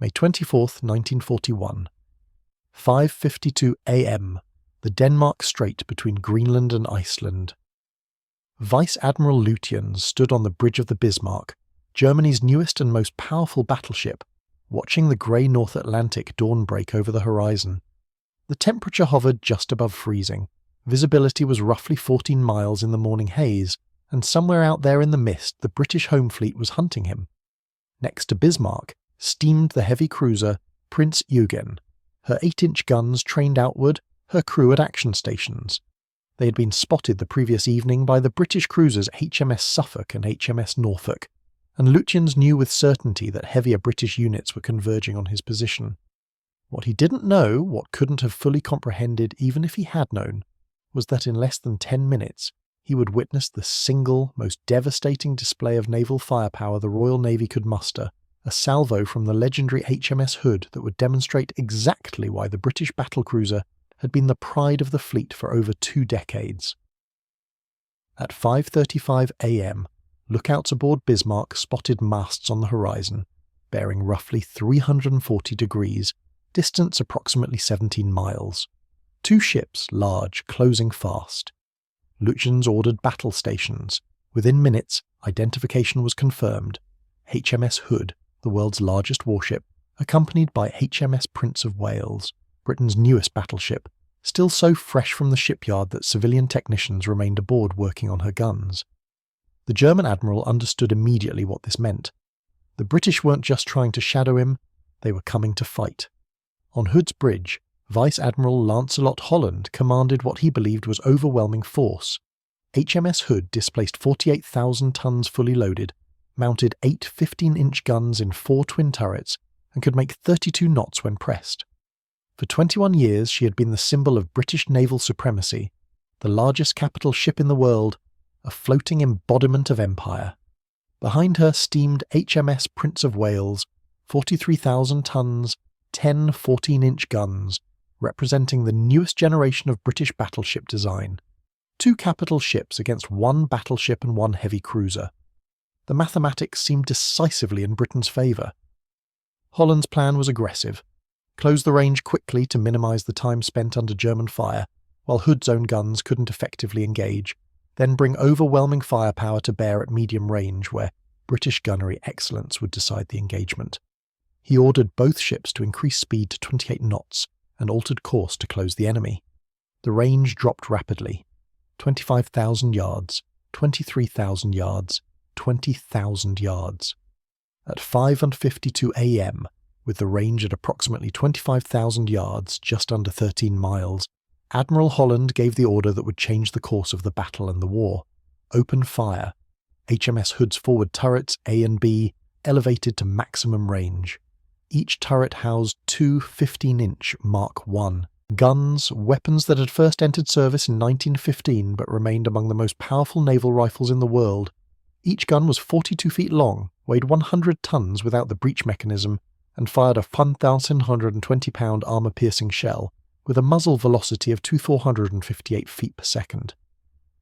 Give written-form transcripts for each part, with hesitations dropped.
May 24th, 1941. 5:52 a.m. The Denmark Strait between Greenland and Iceland. Vice Admiral Lutyens stood on the bridge of the Bismarck, Germany's newest and most powerful battleship, watching the grey North Atlantic dawn break over the horizon. The temperature hovered just above freezing. Visibility was roughly 14 miles in the morning haze, and somewhere out there in the mist the British home fleet was hunting him. Next to Bismarck steamed the heavy cruiser Prince Eugen, her 8-inch guns trained outward, her crew at action stations. They had been spotted the previous evening by the British cruisers HMS Suffolk and HMS Norfolk, and Lutyens knew with certainty that heavier British units were converging on his position. What he didn't know, what couldn't have fully comprehended even if he had known, was that in less than 10 minutes he would witness the single, most devastating display of naval firepower the Royal Navy could muster, a salvo from the legendary HMS Hood that would demonstrate exactly why the British battlecruiser had been the pride of the fleet for over 2 decades. At 5:35 a.m, lookouts aboard Bismarck spotted masts on the horizon, bearing roughly 340 degrees, distance approximately 17 miles. 2 ships, large, closing fast. Lutyens ordered battle stations. Within minutes, identification was confirmed. HMS Hood, the world's largest warship, accompanied by HMS Prince of Wales, Britain's newest battleship, still so fresh from the shipyard that civilian technicians remained aboard working on her guns. The German admiral understood immediately what this meant. The British weren't just trying to shadow him, they were coming to fight. On Hood's bridge, Vice Admiral Lancelot Holland commanded what he believed was overwhelming force. HMS Hood displaced 48,000 tons fully loaded, mounted 8 15-inch guns in 4 twin turrets, and could make 32 knots when pressed. For 21 years she had been the symbol of British naval supremacy, the largest capital ship in the world, a floating embodiment of empire. Behind her steamed HMS Prince of Wales, 43,000 tons, 10 14-inch guns, representing the newest generation of British battleship design. 2 capital ships against 1 battleship and 1 heavy cruiser. The mathematics seemed decisively in Britain's favour. Holland's plan was aggressive. Close the range quickly to minimise the time spent under German fire, while Hood's own guns couldn't effectively engage, then bring overwhelming firepower to bear at medium range where British gunnery excellence would decide the engagement. He ordered both ships to increase speed to 28 knots and altered course to close the enemy. The range dropped rapidly. 25,000 yards, 23,000 yards, 20,000 yards. At 5:52 a.m, with the range at approximately 25,000 yards, just under 13 miles, Admiral Holland gave the order that would change the course of the battle and the war. Open fire. HMS Hood's forward turrets, A and B, elevated to maximum range. Each turret housed 2 15-inch Mark I guns, weapons that had first entered service in 1915 but remained among the most powerful naval rifles in the world. Each gun was 42 feet long, weighed 100 tons without the breech mechanism, and fired a 1,120-pound armour-piercing shell, with a muzzle velocity of 2,458 feet per second.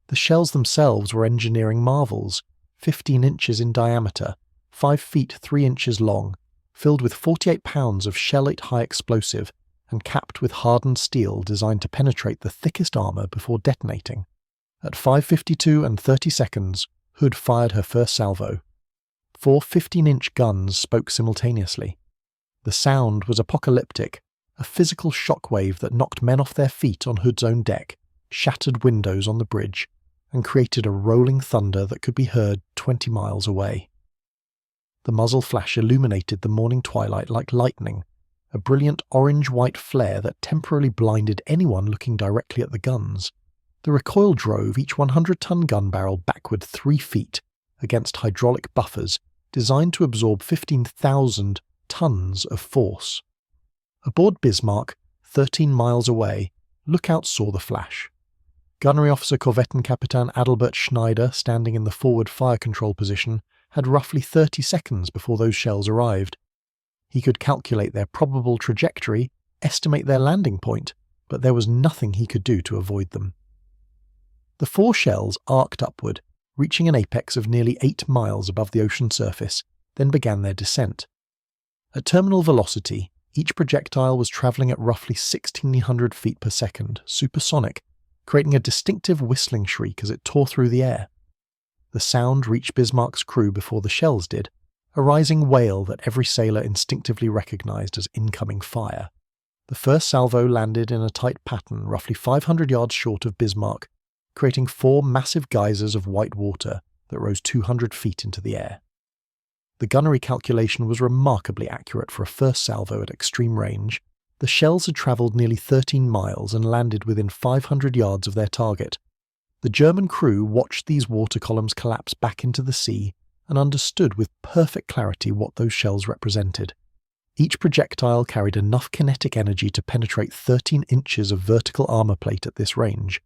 The shells themselves were engineering marvels, 15 inches in diameter, 5 feet 3 inches long, filled with 48 pounds of shell-ate high explosive, and capped with hardened steel designed to penetrate the thickest armour before detonating. At 5:52 and 30 seconds, Hood fired her first salvo. 4 15-inch guns spoke simultaneously. The sound was apocalyptic, a physical shockwave that knocked men off their feet on Hood's own deck, shattered windows on the bridge, and created a rolling thunder that could be heard 20 miles away. The muzzle flash illuminated the morning twilight like lightning, a brilliant orange-white flare that temporarily blinded anyone looking directly at the guns. The recoil drove each 100-ton gun barrel backward 3 feet against hydraulic buffers designed to absorb 15,000 tons of force. Aboard Bismarck, 13 miles away, lookouts saw the flash. Gunnery Officer Korvettenkapitän Adalbert Schneider, standing in the forward fire control position, had roughly 30 seconds before those shells arrived. He could calculate their probable trajectory, estimate their landing point, but there was nothing he could do to avoid them. The 4 shells arced upward, reaching an apex of nearly 8 miles above the ocean surface, then began their descent. At terminal velocity, each projectile was travelling at roughly 1,600 feet per second, supersonic, creating a distinctive whistling shriek as it tore through the air. The sound reached Bismarck's crew before the shells did, a rising wail that every sailor instinctively recognised as incoming fire. The first salvo landed in a tight pattern roughly 500 yards short of Bismarck, creating 4 massive geysers of white water that rose 200 feet into the air. The gunnery calculation was remarkably accurate for a first salvo at extreme range. The shells had travelled nearly 13 miles and landed within 500 yards of their target. The German crew watched these water columns collapse back into the sea and understood with perfect clarity what those shells represented. Each projectile carried enough kinetic energy to penetrate 13 inches of vertical armour plate at this range.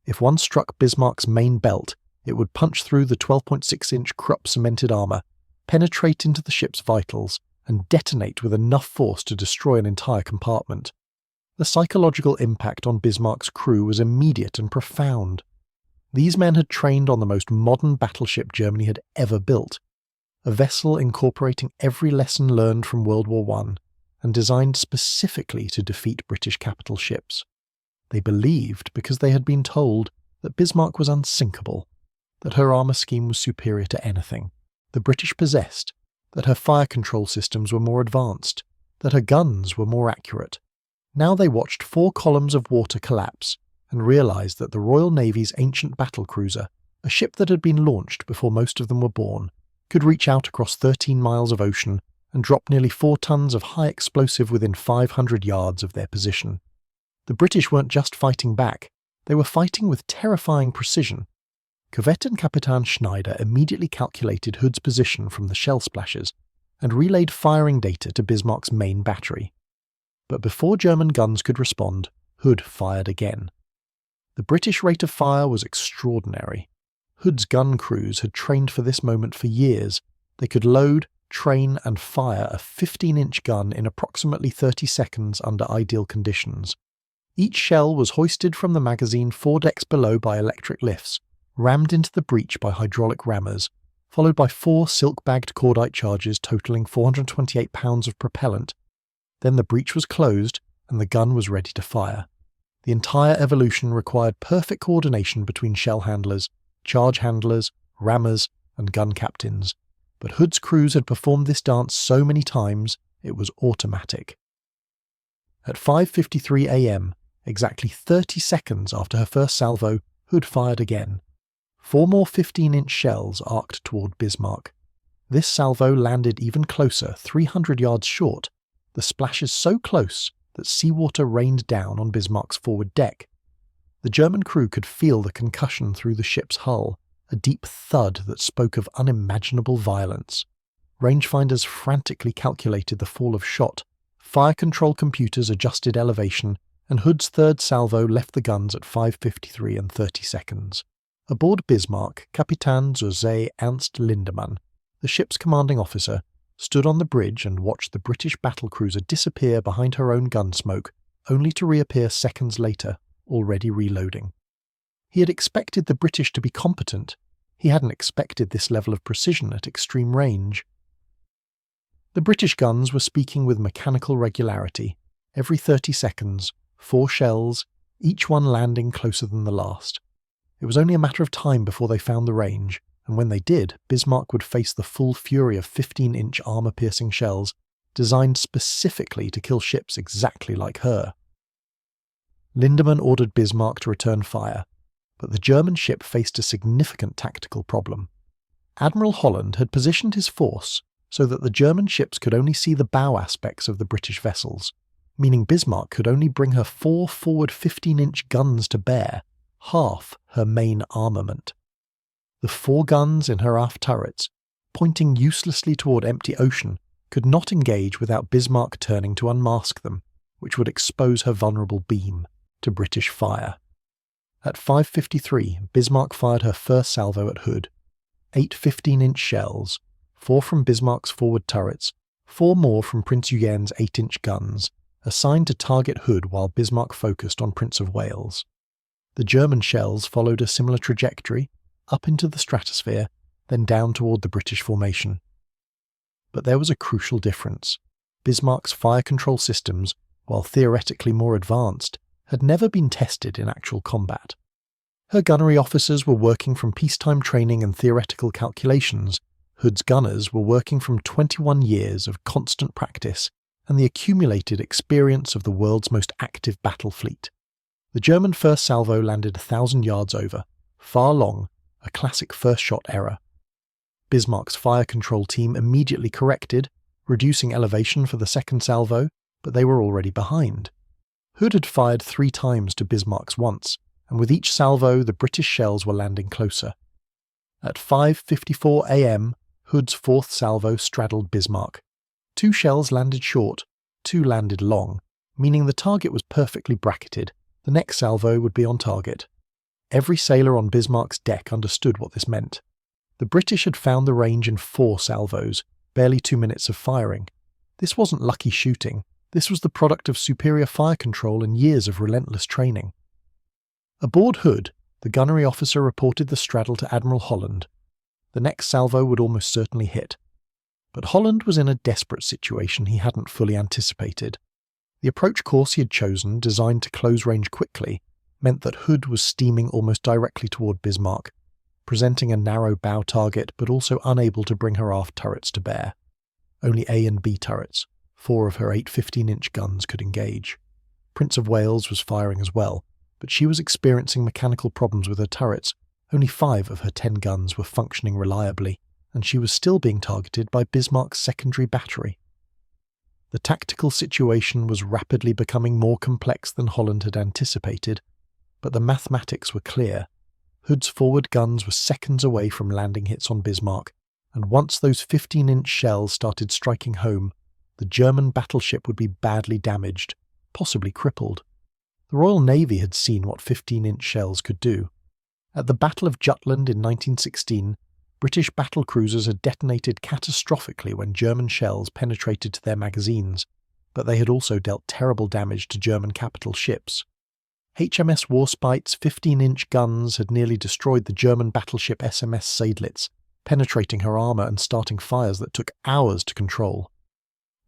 If one struck Bismarck's main belt, it would punch through the 12.6-inch Krupp cemented armour, penetrate into the ship's vitals, and detonate with enough force to destroy an entire compartment. The psychological impact on Bismarck's crew was immediate and profound. These men had trained on the most modern battleship Germany had ever built, a vessel incorporating every lesson learned from World War I and designed specifically to defeat British capital ships. They believed, because they had been told, that Bismarck was unsinkable, that her armour scheme was superior to anything the British possessed, that her fire control systems were more advanced, that her guns were more accurate. Now they watched 4 columns of water collapse and realised that the Royal Navy's ancient battlecruiser, a ship that had been launched before most of them were born, could reach out across 13 miles of ocean and drop nearly 4 tons of high explosive within 500 yards of their position. The British weren't just fighting back, they were fighting with terrifying precision. Korvettenkapitan Schneider immediately calculated Hood's position from the shell splashes and relayed firing data to Bismarck's main battery. But before German guns could respond, Hood fired again. The British rate of fire was extraordinary. Hood's gun crews had trained for this moment for years. They could load, train and fire a 15-inch gun in approximately 30 seconds under ideal conditions. Each shell was hoisted from the magazine 4 decks below by electric lifts, rammed into the breech by hydraulic rammers, followed by 4 silk-bagged cordite charges totalling 428 pounds of propellant. Then the breech was closed and the gun was ready to fire. The entire evolution required perfect coordination between shell handlers, charge handlers, rammers, and gun captains. But Hood's crews had performed this dance so many times, it was automatic. At 5:53 a.m., exactly 30 seconds after her first salvo, Hood fired again. 4 more 15-inch shells arced toward Bismarck. This salvo landed even closer, 300 yards short, the splashes so close that seawater rained down on Bismarck's forward deck. The German crew could feel the concussion through the ship's hull, a deep thud that spoke of unimaginable violence. Rangefinders frantically calculated the fall of shot, fire control computers adjusted elevation, and Hood's third salvo left the guns at 5:53 and 30 seconds. Aboard Bismarck, Kapitän José Ernst Lindemann, the ship's commanding officer, stood on the bridge and watched the British battlecruiser disappear behind her own gun smoke, only to reappear seconds later, already reloading. He had expected the British to be competent. He hadn't expected this level of precision at extreme range. The British guns were speaking with mechanical regularity. Every 30 seconds, 4 shells, each one landing closer than the last. It was only a matter of time before they found the range, and when they did, Bismarck would face the full fury of 15-inch armour-piercing shells, designed specifically to kill ships exactly like her. Lindemann ordered Bismarck to return fire, but the German ship faced a significant tactical problem. Admiral Holland had positioned his force so that the German ships could only see the bow aspects of the British vessels, meaning Bismarck could only bring her 4 forward 15-inch guns to bear, half her main armament. The 4 guns in her aft turrets, pointing uselessly toward empty ocean, could not engage without Bismarck turning to unmask them, which would expose her vulnerable beam to British fire. At 5:53, Bismarck fired her first salvo at Hood. 8 15-inch shells, 4 from Bismarck's forward turrets, 4 more from Prince Eugène's 8-inch guns, assigned to target Hood while Bismarck focused on Prince of Wales. The German shells followed a similar trajectory, up into the stratosphere, then down toward the British formation. But there was a crucial difference. Bismarck's fire control systems, while theoretically more advanced, had never been tested in actual combat. Her gunnery officers were working from peacetime training and theoretical calculations. Hood's gunners were working from 21 years of constant practice and the accumulated experience of the world's most active battle fleet. The German first salvo landed 1,000 yards over, far long, a classic first-shot error. Bismarck's fire control team immediately corrected, reducing elevation for the second salvo, but they were already behind. Hood had fired 3 times to Bismarck's once, and with each salvo the British shells were landing closer. At 5:54 a.m., Hood's 4th salvo straddled Bismarck. 2 shells landed short, 2 landed long, meaning the target was perfectly bracketed. The next salvo would be on target. Every sailor on Bismarck's deck understood what this meant. The British had found the range in 4 salvos, barely 2 minutes of firing. This wasn't lucky shooting. This was the product of superior fire control and years of relentless training. Aboard Hood, the gunnery officer reported the straddle to Admiral Holland. The next salvo would almost certainly hit. But Holland was in a desperate situation he hadn't fully anticipated. The approach course he had chosen, designed to close range quickly, meant that Hood was steaming almost directly toward Bismarck, presenting a narrow bow target but also unable to bring her aft turrets to bear. Only A and B turrets, 4 of her 8 15-inch guns, could engage. Prince of Wales was firing as well, but she was experiencing mechanical problems with her turrets. Only 5 of her 10 guns were functioning reliably, and she was still being targeted by Bismarck's secondary battery. The tactical situation was rapidly becoming more complex than Holland had anticipated, but the mathematics were clear. Hood's forward guns were seconds away from landing hits on Bismarck, and once those 15-inch shells started striking home, the German battleship would be badly damaged, possibly crippled. The Royal Navy had seen what 15-inch shells could do. At the Battle of Jutland in 1916, British battle cruisers had detonated catastrophically when German shells penetrated to their magazines, but they had also dealt terrible damage to German capital ships. HMS Warspite's 15-inch guns had nearly destroyed the German battleship HMS Seydlitz, penetrating her armour and starting fires that took hours to control.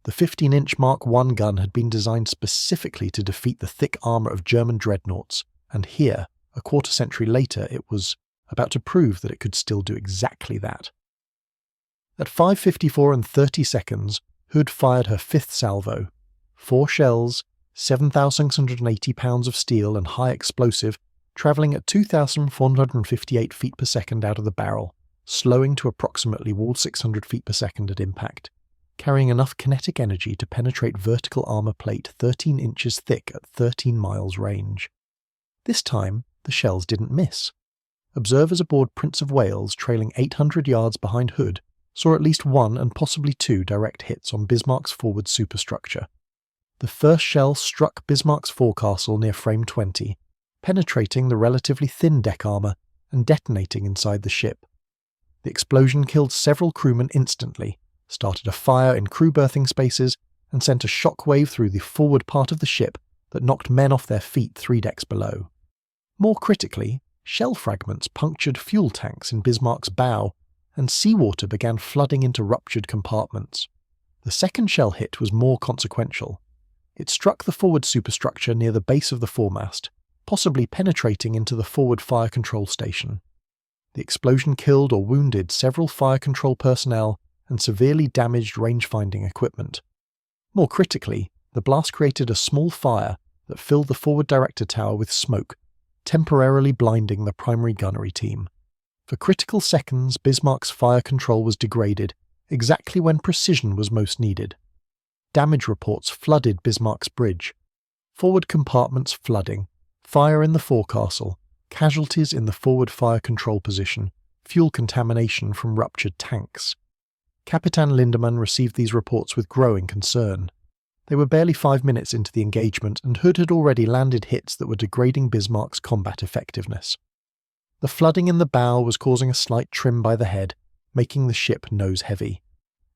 The 15-inch Mark I gun had been designed specifically to defeat the thick armour of German dreadnoughts, and here, a quarter-century later, it was about to prove that it could still do exactly that. At 5:54 and 30 seconds, Hood fired her 5th salvo. 4 shells, 7,680 pounds of steel and high explosive, travelling at 2,458 feet per second out of the barrel, slowing to approximately 600 feet per second at impact, carrying enough kinetic energy to penetrate vertical armour plate 13 inches thick at 13 miles range. This time, the shells didn't miss. Observers aboard Prince of Wales, trailing 800 yards behind Hood, saw at least 1 and possibly 2 direct hits on Bismarck's forward superstructure. The first shell struck Bismarck's forecastle near frame 20, penetrating the relatively thin deck armour and detonating inside the ship. The explosion killed several crewmen instantly, started a fire in crew berthing spaces, and sent a shockwave through the forward part of the ship that knocked men off their feet 3 decks below. More critically, shell fragments punctured fuel tanks in Bismarck's bow, and seawater began flooding into ruptured compartments. The second shell hit was more consequential. It struck the forward superstructure near the base of the foremast, possibly penetrating into the forward fire control station. The explosion killed or wounded several fire control personnel and severely damaged range-finding equipment. More critically, the blast created a small fire that filled the forward director tower with smoke, temporarily blinding the primary gunnery team. For critical seconds, Bismarck's fire control was degraded, exactly when precision was most needed. Damage reports flooded Bismarck's bridge. Forward compartments flooding, fire in the forecastle, casualties in the forward fire control position, fuel contamination from ruptured tanks. Capitan Lindemann received these reports with growing concern. They were barely 5 minutes into the engagement, and Hood had already landed hits that were degrading Bismarck's combat effectiveness. The flooding in the bow was causing a slight trim by the head, making the ship nose-heavy.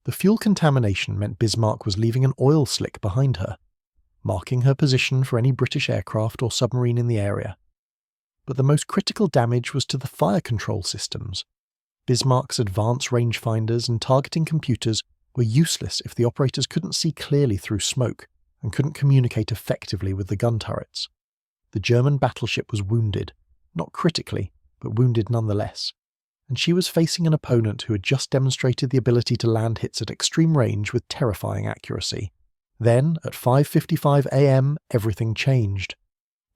The fuel contamination meant Bismarck was leaving an oil slick behind her, marking her position for any British aircraft or submarine in the area. But the most critical damage was to the fire control systems. Bismarck's advanced rangefinders and targeting computers were useless if the operators couldn't see clearly through smoke and couldn't communicate effectively with the gun turrets. The German battleship was wounded, not critically, but wounded nonetheless, and she was facing an opponent who had just demonstrated the ability to land hits at extreme range with terrifying accuracy. Then, at 5:55 a.m., everything changed.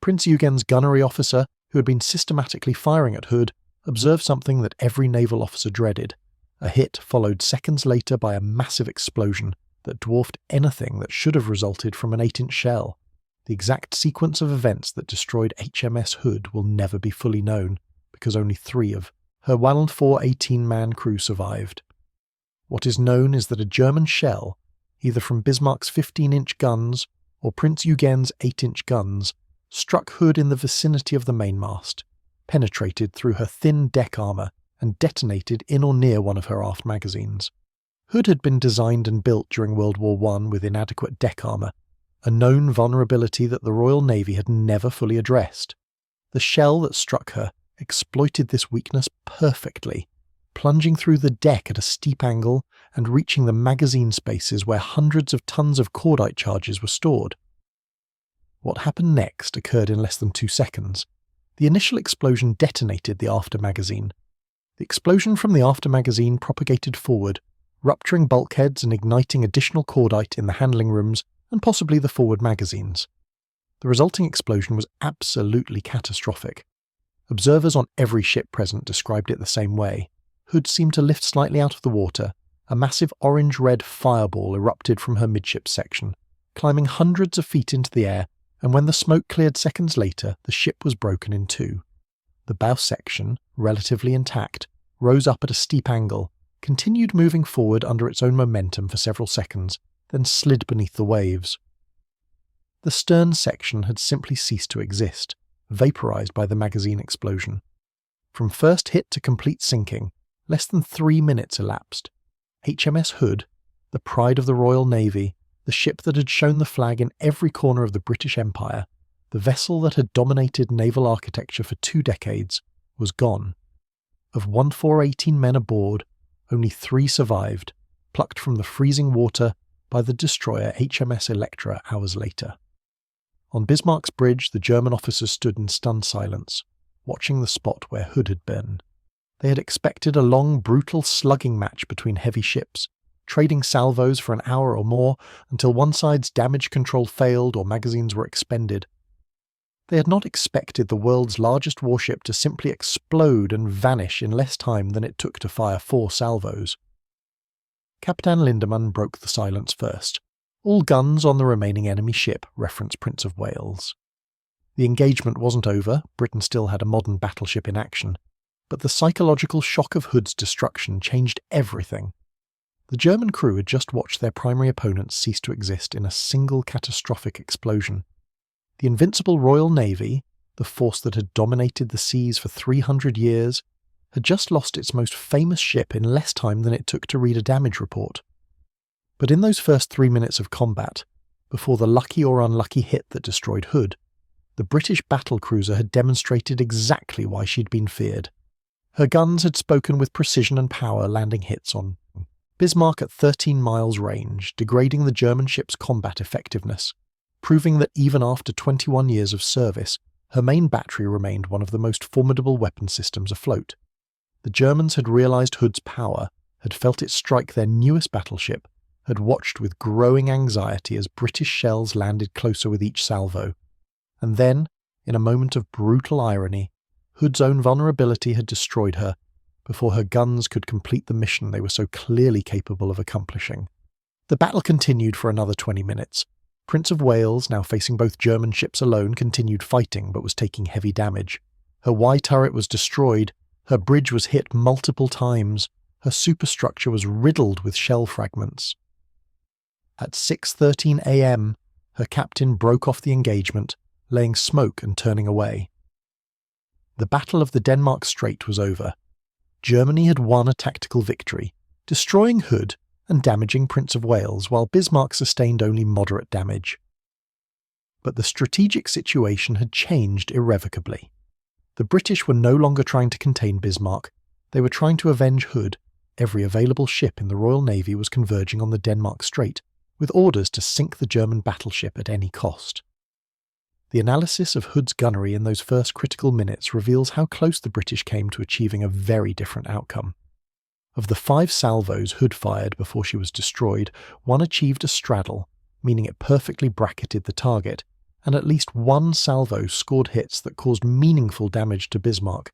Prince Eugen's gunnery officer, who had been systematically firing at Hood, observed something that every naval officer dreaded. A hit followed seconds later by a massive explosion that dwarfed anything that should have resulted from an 8-inch shell. The exact sequence of events that destroyed HMS Hood will never be fully known, because only 3 of her 104 18-man crew survived. What is known is that a German shell, either from Bismarck's 15-inch guns or Prince Eugen's 8-inch guns, struck Hood in the vicinity of the mainmast, penetrated through her thin deck armour, and detonated in or near one of her aft magazines. Hood had been designed and built during World War I with inadequate deck armour, a known vulnerability that the Royal Navy had never fully addressed. The shell that struck her exploited this weakness perfectly, plunging through the deck at a steep angle and reaching the magazine spaces where hundreds of tons of cordite charges were stored. What happened next occurred in less than 2 seconds. The initial explosion detonated the after magazine. The explosion from the after magazine propagated forward, rupturing bulkheads and igniting additional cordite in the handling rooms and possibly the forward magazines. The resulting explosion was absolutely catastrophic. Observers on every ship present described it the same way. Hood seemed to lift slightly out of the water. A massive orange-red fireball erupted from her midship section, climbing hundreds of feet into the air, and when the smoke cleared seconds later, the ship was broken in 2. The bow section, relatively intact, rose up at a steep angle, continued moving forward under its own momentum for several seconds, then slid beneath the waves. The stern section had simply ceased to exist, vaporized by the magazine explosion. From first hit to complete sinking, less than 3 minutes elapsed. HMS Hood, the pride of the Royal Navy, the ship that had shown the flag in every corner of the British Empire, the vessel that had dominated naval architecture for 2 decades, was gone. Of 1,418 men aboard, only 3 survived, plucked from the freezing water by the destroyer HMS Electra hours later. On Bismarck's bridge, the German officers stood in stunned silence, watching the spot where Hood had been. They had expected a long, brutal slugging match between heavy ships, trading salvos for an hour or more until one side's damage control failed or magazines were expended. They had not expected the world's largest warship to simply explode and vanish in less time than it took to fire 4 salvos. Captain Lindemann broke the silence first. "All guns on the remaining enemy ship," referenced Prince of Wales. The engagement wasn't over, Britain still had a modern battleship in action, but the psychological shock of Hood's destruction changed everything. The German crew had just watched their primary opponents cease to exist in a single catastrophic explosion. The invincible Royal Navy, the force that had dominated the seas for 300 years, had just lost its most famous ship in less time than it took to read a damage report. But in those first 3 minutes of combat, before the lucky or unlucky hit that destroyed Hood, the British battlecruiser had demonstrated exactly why she'd been feared. Her guns had spoken with precision and power, landing hits on Bismarck at 13 miles range, degrading the German ship's combat effectiveness, proving that even after 21 years of service, her main battery remained one of the most formidable weapon systems afloat. The Germans had realised Hood's power, had felt it strike their newest battleship, had watched with growing anxiety as British shells landed closer with each salvo. And then, in a moment of brutal irony, Hood's own vulnerability had destroyed her before her guns could complete the mission they were so clearly capable of accomplishing. The battle continued for another 20 minutes. Prince of Wales, now facing both German ships alone, continued fighting but was taking heavy damage. Her Y turret was destroyed, her bridge was hit multiple times, her superstructure was riddled with shell fragments. At 6:13 a.m., her captain broke off the engagement, laying smoke and turning away. The Battle of the Denmark Strait was over. Germany had won a tactical victory, destroying Hood and damaging Prince of Wales, while Bismarck sustained only moderate damage. But the strategic situation had changed irrevocably. The British were no longer trying to contain Bismarck, they were trying to avenge Hood, every available ship in the Royal Navy was converging on the Denmark Strait, with orders to sink the German battleship at any cost. The analysis of Hood's gunnery in those first critical minutes reveals how close the British came to achieving a very different outcome. Of the 5 salvos Hood fired before she was destroyed, one achieved a straddle, meaning it perfectly bracketed the target, and at least one salvo scored hits that caused meaningful damage to Bismarck.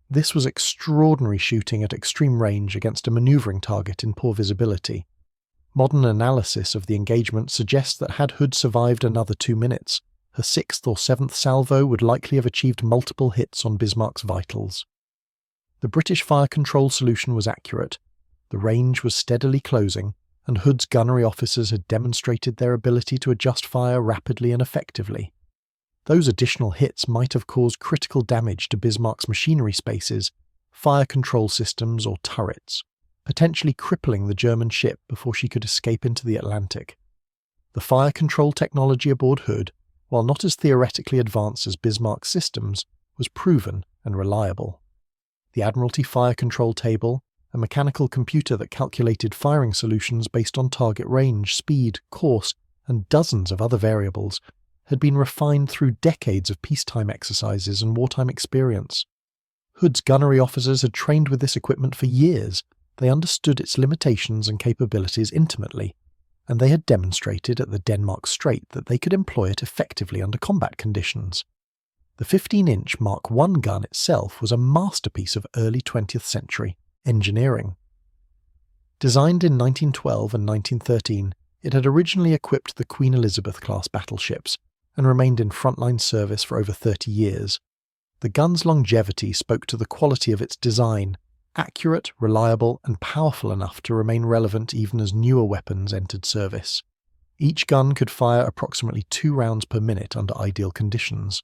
This was extraordinary shooting at extreme range against a manoeuvring target in poor visibility. Modern analysis of the engagement suggests that had Hood survived another 2 minutes, her 6th or 7th salvo would likely have achieved multiple hits on Bismarck's vitals. The British fire control solution was accurate, the range was steadily closing, and Hood's gunnery officers had demonstrated their ability to adjust fire rapidly and effectively. Those additional hits might have caused critical damage to Bismarck's machinery spaces, fire control systems or turrets, potentially crippling the German ship before she could escape into the Atlantic. The fire control technology aboard Hood, while not as theoretically advanced as Bismarck's systems, was proven and reliable. The Admiralty Fire Control Table, a mechanical computer that calculated firing solutions based on target range, speed, course, and dozens of other variables, had been refined through decades of peacetime exercises and wartime experience. Hood's gunnery officers had trained with this equipment for years, they understood its limitations and capabilities intimately, and they had demonstrated at the Denmark Strait that they could employ it effectively under combat conditions. The 15-inch Mark I gun itself was a masterpiece of early 20th century engineering. Designed in 1912 and 1913, it had originally equipped the Queen Elizabeth-class battleships and remained in frontline service for over 30 years. The gun's longevity spoke to the quality of its design, accurate, reliable, and powerful enough to remain relevant even as newer weapons entered service. Each gun could fire approximately 2 rounds per minute under ideal conditions,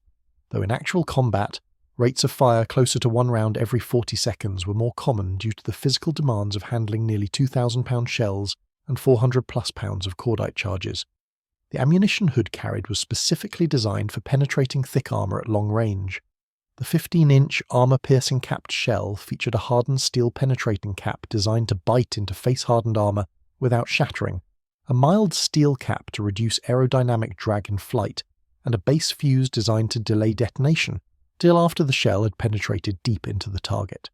though in actual combat, rates of fire closer to 1 round every 40 seconds were more common due to the physical demands of handling nearly 2,000-pound shells and 400-plus pounds of cordite charges. The ammunition Hood carried was specifically designed for penetrating thick armour at long range. The 15-inch armour-piercing capped shell featured a hardened steel penetrating cap designed to bite into face-hardened armour without shattering, a mild steel cap to reduce aerodynamic drag in flight, and a base fuse designed to delay detonation till after the shell had penetrated deep into the target.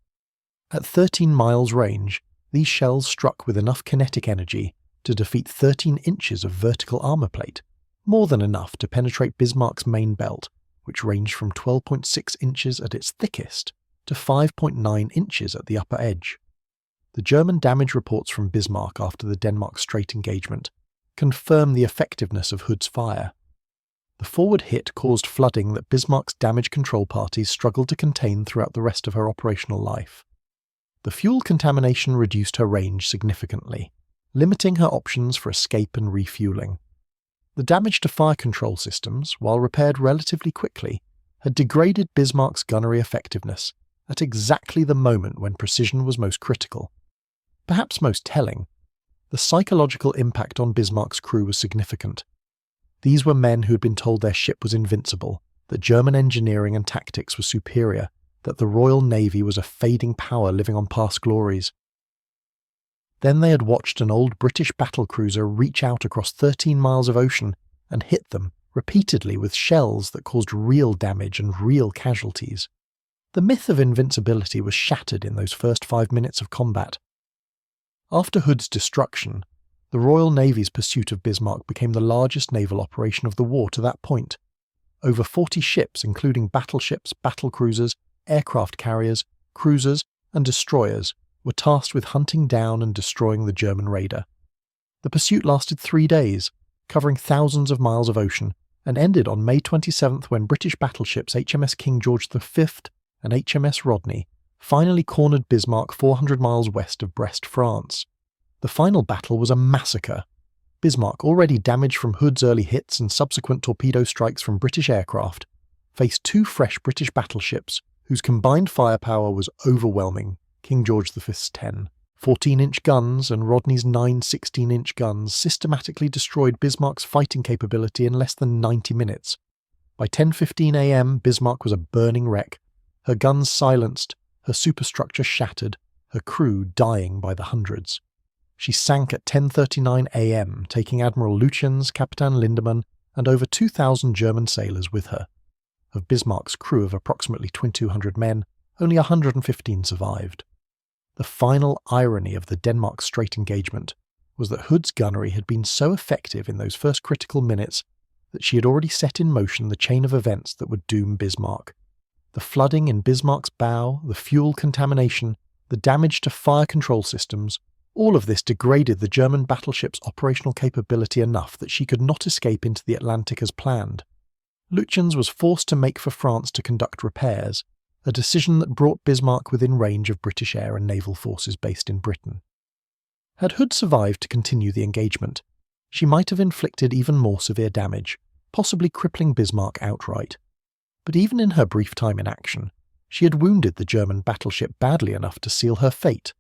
At 13 miles range, these shells struck with enough kinetic energy to defeat 13 inches of vertical armour plate, more than enough to penetrate Bismarck's main belt, which ranged from 12.6 inches at its thickest to 5.9 inches at the upper edge. The German damage reports from Bismarck after the Denmark Strait engagement confirm the effectiveness of Hood's fire. The forward hit caused flooding that Bismarck's damage control parties struggled to contain throughout the rest of her operational life. The fuel contamination reduced her range significantly, limiting her options for escape and refueling. The damage to fire control systems, while repaired relatively quickly, had degraded Bismarck's gunnery effectiveness at exactly the moment when precision was most critical. Perhaps most telling, the psychological impact on Bismarck's crew was significant. These were men who had been told their ship was invincible, that German engineering and tactics were superior, that the Royal Navy was a fading power living on past glories. Then they had watched an old British battlecruiser reach out across 13 miles of ocean and hit them repeatedly with shells that caused real damage and real casualties. The myth of invincibility was shattered in those first 5 minutes of combat. After Hood's destruction, the Royal Navy's pursuit of Bismarck became the largest naval operation of the war to that point. Over 40 ships, including battleships, battlecruisers, aircraft carriers, cruisers, and destroyers, were tasked with hunting down and destroying the German raider. The pursuit lasted 3 days, covering thousands of miles of ocean, and ended on May 27th when British battleships HMS King George V and HMS Rodney finally cornered Bismarck 400 miles west of Brest, France. The final battle was a massacre. Bismarck, already damaged from Hood's early hits and subsequent torpedo strikes from British aircraft, faced 2 fresh British battleships whose combined firepower was overwhelming. King George V's 10 14-inch guns and Rodney's 9 16-inch guns systematically destroyed Bismarck's fighting capability in less than 90 minutes. By 10:15 a.m., Bismarck was a burning wreck, her guns silenced, her superstructure shattered, her crew dying by the hundreds. She sank at 10:39 a.m., taking Admiral Lutyens, Captain Lindemann, and over 2,000 German sailors with her. Of Bismarck's crew of approximately 2,200 men, only 115 survived. The final irony of the Denmark Strait engagement was that Hood's gunnery had been so effective in those first critical minutes that she had already set in motion the chain of events that would doom Bismarck. The flooding in Bismarck's bow, the fuel contamination, the damage to fire control systems, all of this degraded the German battleship's operational capability enough that she could not escape into the Atlantic as planned. Lutyens was forced to make for France to conduct repairs, a decision that brought Bismarck within range of British air and naval forces based in Britain. Had Hood survived to continue the engagement, she might have inflicted even more severe damage, possibly crippling Bismarck outright. But even in her brief time in action, she had wounded the German battleship badly enough to seal her fate.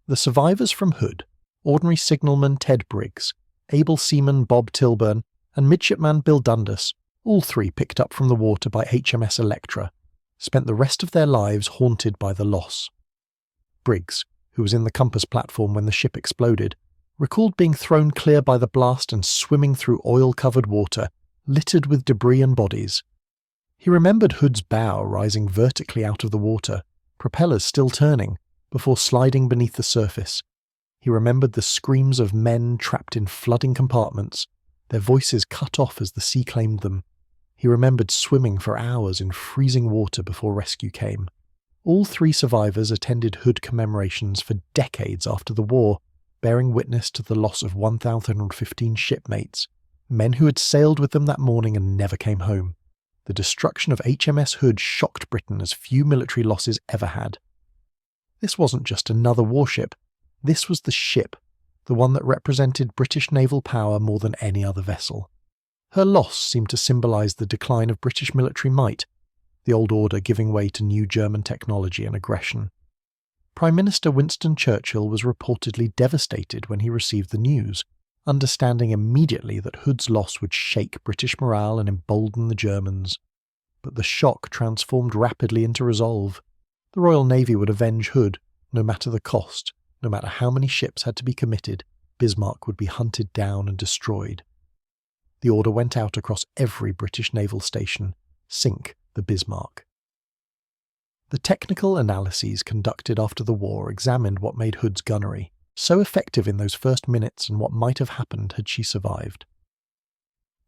The survivors from Hood, Ordinary Signalman Ted Briggs, able seaman Bob Tilburn, and midshipman Bill Dundas, all three picked up from the water by HMS Electra, spent the rest of their lives haunted by the loss. Briggs, who was in the compass platform when the ship exploded, recalled being thrown clear by the blast and swimming through oil-covered water, littered with debris and bodies. He remembered Hood's bow rising vertically out of the water, propellers still turning, before sliding beneath the surface. He remembered the screams of men trapped in flooding compartments, their voices cut off as the sea claimed them. He remembered swimming for hours in freezing water before rescue came. All three survivors attended Hood commemorations for decades after the war, bearing witness to the loss of 1,015 shipmates, men who had sailed with them that morning and never came home. The destruction of HMS Hood shocked Britain as few military losses ever had. This wasn't just another warship. This was the ship, the one that represented British naval power more than any other vessel. Her loss seemed to symbolise the decline of British military might, the old order giving way to new German technology and aggression. Prime Minister Winston Churchill was reportedly devastated when he received the news, understanding immediately that Hood's loss would shake British morale and embolden the Germans. But the shock transformed rapidly into resolve. The Royal Navy would avenge Hood, no matter the cost, no matter how many ships had to be committed. Bismarck would be hunted down and destroyed. The order went out across every British naval station: sink the Bismarck. The technical analyses conducted after the war examined what made Hood's gunnery so effective in those first minutes and what might have happened had she survived.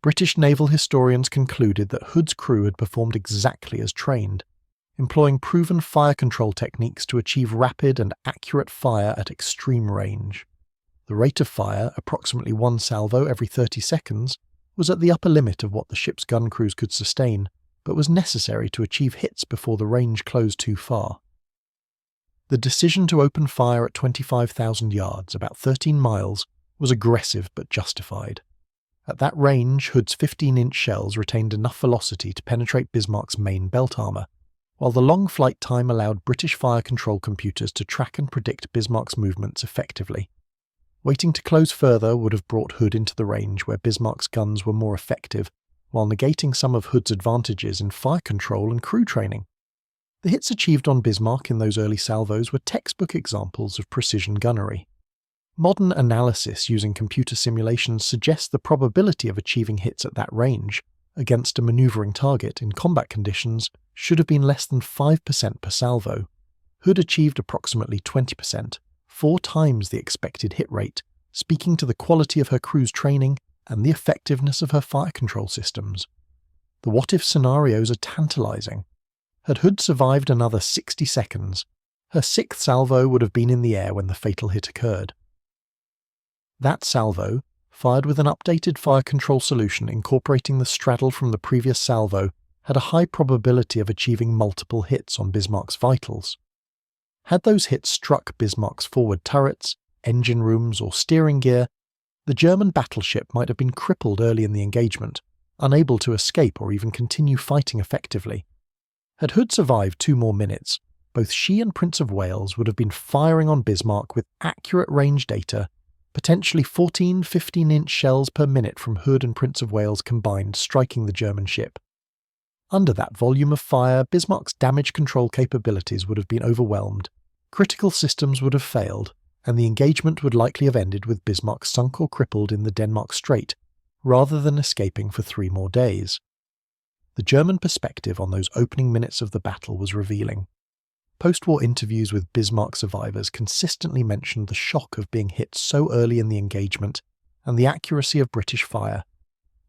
British naval historians concluded that Hood's crew had performed exactly as trained, employing proven fire control techniques to achieve rapid and accurate fire at extreme range. The rate of fire, approximately one salvo every 30 seconds, was at the upper limit of what the ship's gun crews could sustain, but was necessary to achieve hits before the range closed too far. The decision to open fire at 25,000 yards, about 13 miles, was aggressive but justified. At that range, Hood's 15-inch shells retained enough velocity to penetrate Bismarck's main belt armour, while the long flight time allowed British fire control computers to track and predict Bismarck's movements effectively. Waiting to close further would have brought Hood into the range where Bismarck's guns were more effective, while negating some of Hood's advantages in fire control and crew training. The hits achieved on Bismarck in those early salvos were textbook examples of precision gunnery. Modern analysis using computer simulations suggests the probability of achieving hits at that range against a manoeuvring target in combat conditions should have been less than 5% per salvo. Hood achieved approximately 20%, 4 times the expected hit rate, speaking to the quality of her crew's training and the effectiveness of her fire control systems. The what-if scenarios are tantalizing. Had Hood survived another 60 seconds, her 6th salvo would have been in the air when the fatal hit occurred. That salvo, fired with an updated fire control solution incorporating the straddle from the previous salvo, had a high probability of achieving multiple hits on Bismarck's vitals. Had those hits struck Bismarck's forward turrets, engine rooms, or steering gear, the German battleship might have been crippled early in the engagement, unable to escape or even continue fighting effectively. Had Hood survived 2 more minutes, both she and Prince of Wales would have been firing on Bismarck with accurate range data, potentially 14 15-inch shells per minute from Hood and Prince of Wales combined striking the German ship. Under that volume of fire, Bismarck's damage control capabilities would have been overwhelmed, Critical systems would have failed, and the engagement would likely have ended with Bismarck sunk or crippled in the Denmark Strait, rather than escaping for 3 more days. The German perspective on those opening minutes of the battle was revealing. Post-war interviews with Bismarck survivors consistently mentioned the shock of being hit so early in the engagement and the accuracy of British fire.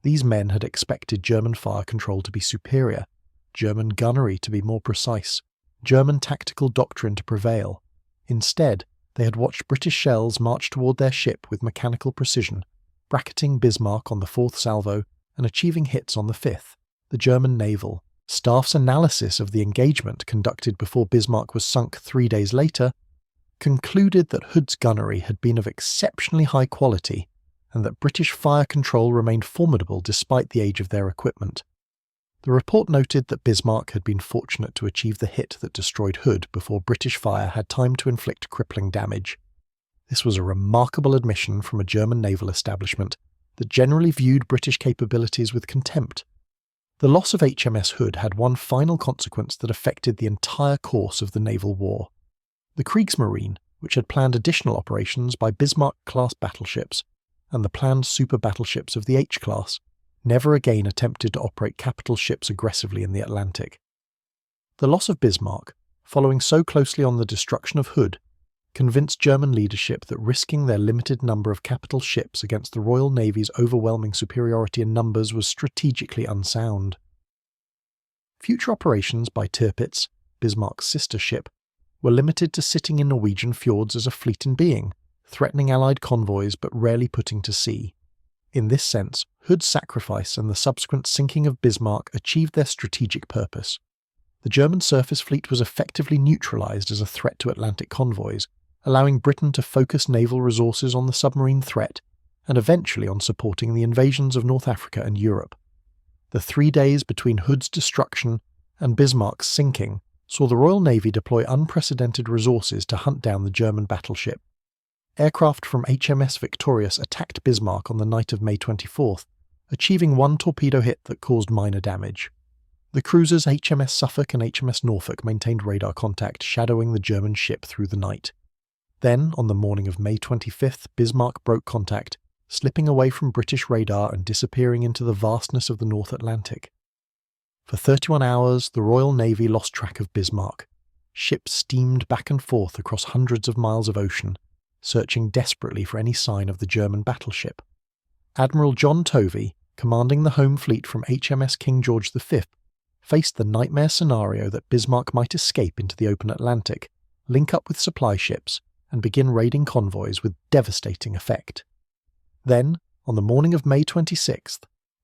These men had expected German fire control to be superior, German gunnery to be more precise, German tactical doctrine to prevail. Instead, they had watched British shells march toward their ship with mechanical precision, bracketing Bismarck on the 4th salvo and achieving hits on the 5th. The German naval staff's analysis of the engagement conducted before Bismarck was sunk 3 days later concluded that Hood's gunnery had been of exceptionally high quality and that British fire control remained formidable despite the age of their equipment. The report noted that Bismarck had been fortunate to achieve the hit that destroyed Hood before British fire had time to inflict crippling damage. This was a remarkable admission from a German naval establishment that generally viewed British capabilities with contempt. The loss of HMS Hood had one final consequence that affected the entire course of the naval war. The Kriegsmarine, which had planned additional operations by Bismarck-class battleships and the planned super battleships of the H-class, never again attempted to operate capital ships aggressively in the Atlantic. The loss of Bismarck, following so closely on the destruction of Hood, convinced German leadership that risking their limited number of capital ships against the Royal Navy's overwhelming superiority in numbers was strategically unsound. Future operations by Tirpitz, Bismarck's sister ship, were limited to sitting in Norwegian fjords as a fleet in being, threatening Allied convoys but rarely putting to sea. In this sense, Hood's sacrifice and the subsequent sinking of Bismarck achieved their strategic purpose. The German surface fleet was effectively neutralized as a threat to Atlantic convoys, allowing Britain to focus naval resources on the submarine threat and eventually on supporting the invasions of North Africa and Europe. The 3 days between Hood's destruction and Bismarck's sinking saw the Royal Navy deploy unprecedented resources to hunt down the German battleship. Aircraft from HMS Victorious attacked Bismarck on the night of May 24th, achieving 1 torpedo hit that caused minor damage. The cruisers HMS Suffolk and HMS Norfolk maintained radar contact, shadowing the German ship through the night. Then, on the morning of May 25th, Bismarck broke contact, slipping away from British radar and disappearing into the vastness of the North Atlantic. For 31 hours, the Royal Navy lost track of Bismarck. Ships steamed back and forth across hundreds of miles of ocean, searching desperately for any sign of the German battleship. Admiral John Tovey, commanding the home fleet from HMS King George V, faced the nightmare scenario that Bismarck might escape into the open Atlantic, link up with supply ships, and begin raiding convoys with devastating effect. Then, on the morning of May 26th,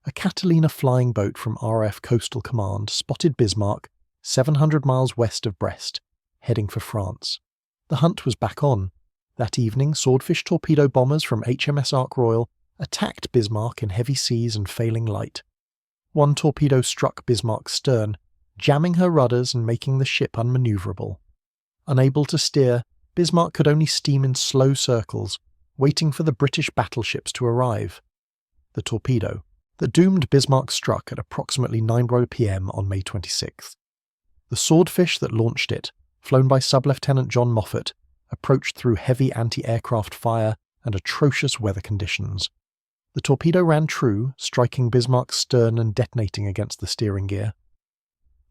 a Catalina flying boat from RAF Coastal Command spotted Bismarck 700 miles west of Brest, heading for France. The hunt was back on. That evening, Swordfish torpedo bombers from HMS Ark Royal attacked Bismarck in heavy seas and failing light. 1 torpedo struck Bismarck's stern, jamming her rudders and making the ship unmanoeuvrable. Unable to steer, Bismarck could only steam in slow circles, waiting for the British battleships to arrive. The torpedo that doomed Bismarck struck at approximately 9 p.m. on May 26th. The Swordfish that launched it, flown by Sub-Lieutenant John Moffat, approached through heavy anti-aircraft fire and atrocious weather conditions. The torpedo ran true, striking Bismarck's stern and detonating against the steering gear.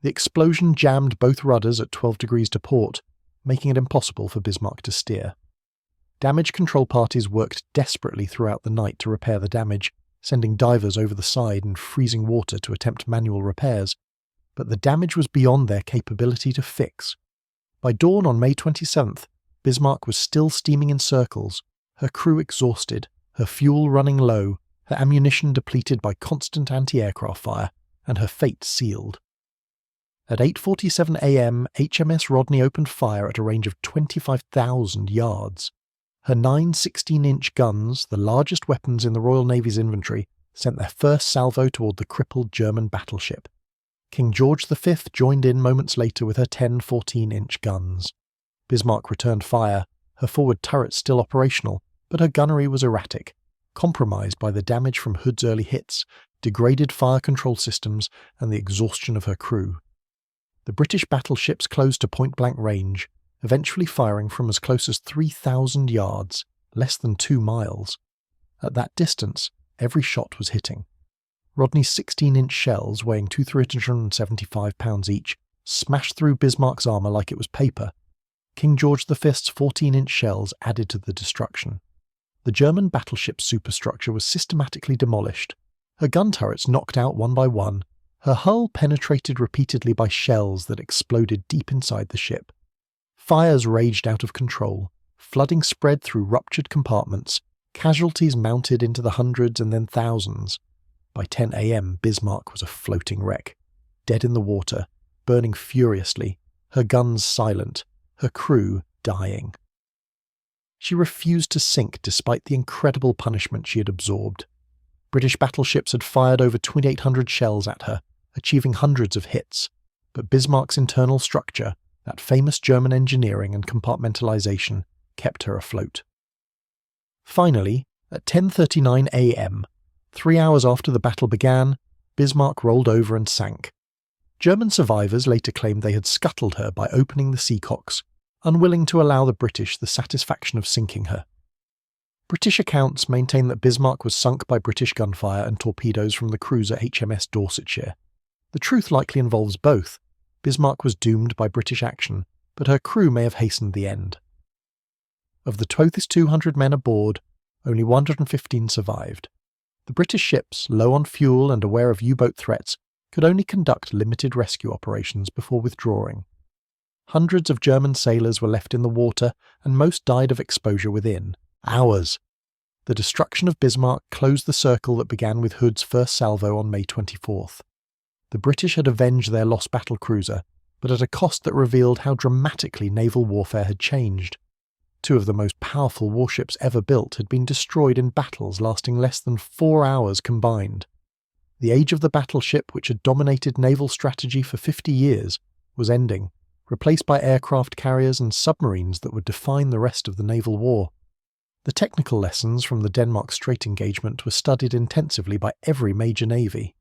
The explosion jammed both rudders at 12 degrees to port, making it impossible for Bismarck to steer. Damage control parties worked desperately throughout the night to repair the damage, sending divers over the side in freezing water to attempt manual repairs, but the damage was beyond their capability to fix. By dawn on May 27th, Bismarck was still steaming in circles, her crew exhausted, her fuel running low, her ammunition depleted by constant anti-aircraft fire, and her fate sealed. At 8:47 a.m., HMS Rodney opened fire at a range of 25,000 yards. Her 9 16-inch guns, the largest weapons in the Royal Navy's inventory, sent their first salvo toward the crippled German battleship. King George V joined in moments later with her 10 14-inch guns. Bismarck returned fire, her forward turret still operational, but her gunnery was erratic, compromised by the damage from Hood's early hits, degraded fire control systems, and the exhaustion of her crew. The British battleships closed to point-blank range, eventually firing from as close as 3,000 yards, less than 2 miles. At that distance, every shot was hitting. Rodney's 16-inch shells, weighing 375 pounds each, smashed through Bismarck's armour like it was paper. King George V's 14-inch shells added to the destruction. The German battleship's superstructure was systematically demolished, her gun turrets knocked out one by one, her hull penetrated repeatedly by shells that exploded deep inside the ship. Fires raged out of control, flooding spread through ruptured compartments, casualties mounted into the hundreds and then thousands. By 10 a.m. Bismarck was a floating wreck, dead in the water, burning furiously, her guns silent, her crew dying. She refused to sink despite the incredible punishment she had absorbed. British battleships had fired over 2,800 shells at her, achieving hundreds of hits, but Bismarck's internal structure, that famous German engineering and compartmentalization, kept her afloat. Finally, at 10:39 a.m., 3 hours after the battle began, Bismarck rolled over and sank. German survivors later claimed they had scuttled her by opening the seacocks, unwilling to allow the British the satisfaction of sinking her. British accounts maintain that Bismarck was sunk by British gunfire and torpedoes from the cruiser HMS Dorsetshire. The truth likely involves both. Bismarck was doomed by British action, but her crew may have hastened the end. Of the 200 men aboard, only 115 survived. The British ships, low on fuel and aware of U-boat threats, could only conduct limited rescue operations before withdrawing. Hundreds of German sailors were left in the water, and most died of exposure within hours. The destruction of Bismarck closed the circle that began with Hood's first salvo on May 24th. The British had avenged their lost battle cruiser, but at a cost that revealed how dramatically naval warfare had changed. 2 of the most powerful warships ever built had been destroyed in battles lasting less than 4 hours combined. The age of the battleship, which had dominated naval strategy for 50 years, was ending, replaced by aircraft carriers and submarines that would define the rest of the naval war. The technical lessons from the Denmark Strait engagement were studied intensively by every major navy.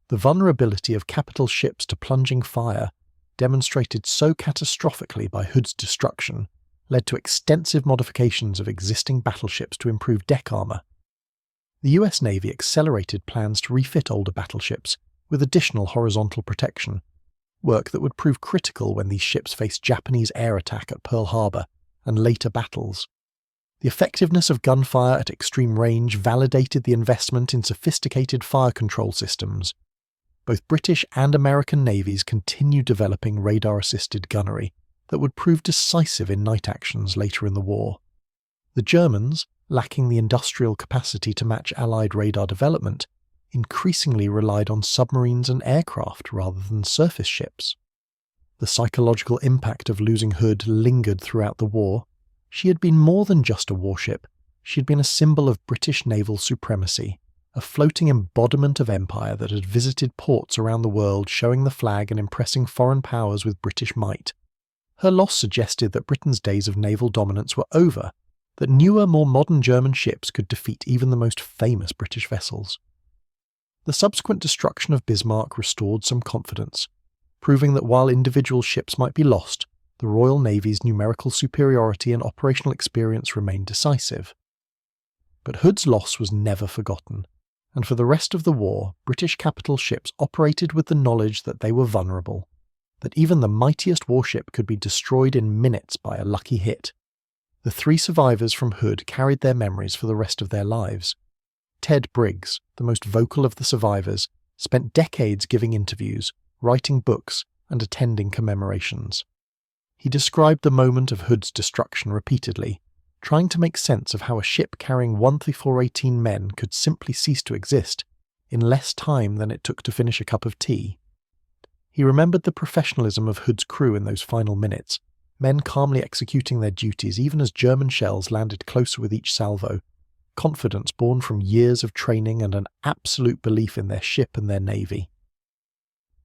The vulnerability of capital ships to plunging fire, demonstrated so catastrophically by Hood's destruction, led to extensive modifications of existing battleships to improve deck armour. The US Navy accelerated plans to refit older battleships with additional horizontal protection, work that would prove critical when these ships faced Japanese air attack at Pearl Harbor and later battles. The effectiveness of gunfire at extreme range validated the investment in sophisticated fire control systems. Both British and American navies continued developing radar-assisted gunnery that would prove decisive in night actions later in the war. The Germans, lacking the industrial capacity to match Allied radar development, increasingly relied on submarines and aircraft rather than surface ships. The psychological impact of losing Hood lingered throughout the war. She had been more than just a warship. She had been a symbol of British naval supremacy, a floating embodiment of empire that had visited ports around the world showing the flag and impressing foreign powers with British might. Her loss suggested that Britain's days of naval dominance were over, that newer, more modern German ships could defeat even the most famous British vessels. The subsequent destruction of Bismarck restored some confidence, proving that while individual ships might be lost, the Royal Navy's numerical superiority and operational experience remained decisive. But Hood's loss was never forgotten, and for the rest of the war, British capital ships operated with the knowledge that they were vulnerable, that even the mightiest warship could be destroyed in minutes by a lucky hit. The 3 survivors from Hood carried their memories for the rest of their lives. Ted Briggs, the most vocal of the survivors, spent decades giving interviews, writing books, and attending commemorations. He described the moment of Hood's destruction repeatedly, trying to make sense of how a ship carrying 13418 men could simply cease to exist in less time than it took to finish a cup of tea. He remembered the professionalism of Hood's crew in those final minutes, men calmly executing their duties even as German shells landed closer with each salvo, confidence born from years of training and an absolute belief in their ship and their navy.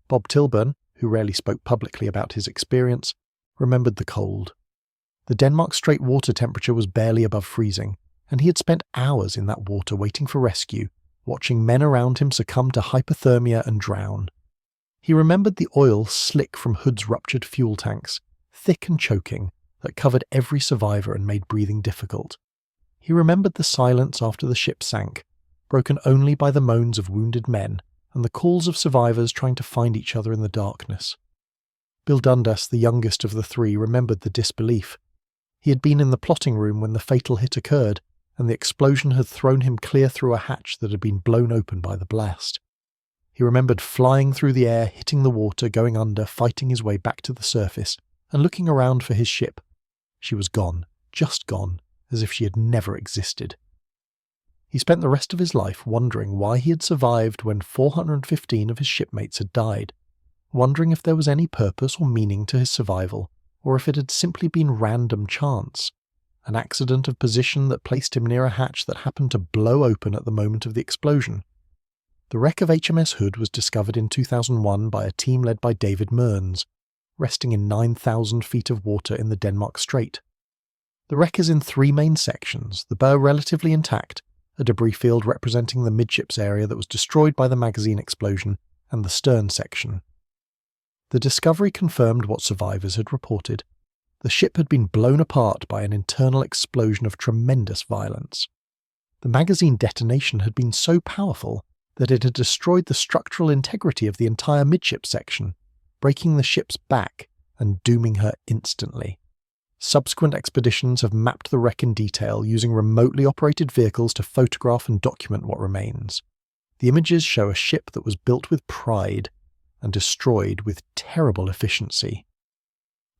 Bob Tilburn, who rarely spoke publicly about his experience, remembered the cold. The Denmark Strait water temperature was barely above freezing, and he had spent hours in that water waiting for rescue, watching men around him succumb to hypothermia and drown. He remembered the oil slick from Hood's ruptured fuel tanks, thick and choking, that covered every survivor and made breathing difficult. He remembered the silence after the ship sank, broken only by the moans of wounded men and the calls of survivors trying to find each other in the darkness. Bill Dundas, the youngest of the three, remembered the disbelief. He had been in the plotting room when the fatal hit occurred, and the explosion had thrown him clear through a hatch that had been blown open by the blast. He remembered flying through the air, hitting the water, going under, fighting his way back to the surface, and looking around for his ship. She was gone, just gone, as if she had never existed. He spent the rest of his life wondering why he had survived when 415 of his shipmates had died, wondering if there was any purpose or meaning to his survival, or if it had simply been random chance, an accident of position that placed him near a hatch that happened to blow open at the moment of the explosion. The wreck of HMS Hood was discovered in 2001 by a team led by David Mearns, resting in 9,000 feet of water in the Denmark Strait. The wreck is in three main sections, the bow relatively intact, a debris field representing the midships area that was destroyed by the magazine explosion, and the stern section. The discovery confirmed what survivors had reported. The ship had been blown apart by an internal explosion of tremendous violence. The magazine detonation had been so powerful that it had destroyed the structural integrity of the entire midship section, breaking the ship's back and dooming her instantly. Subsequent expeditions have mapped the wreck in detail using remotely operated vehicles to photograph and document what remains. The images show a ship that was built with pride and destroyed with terrible efficiency.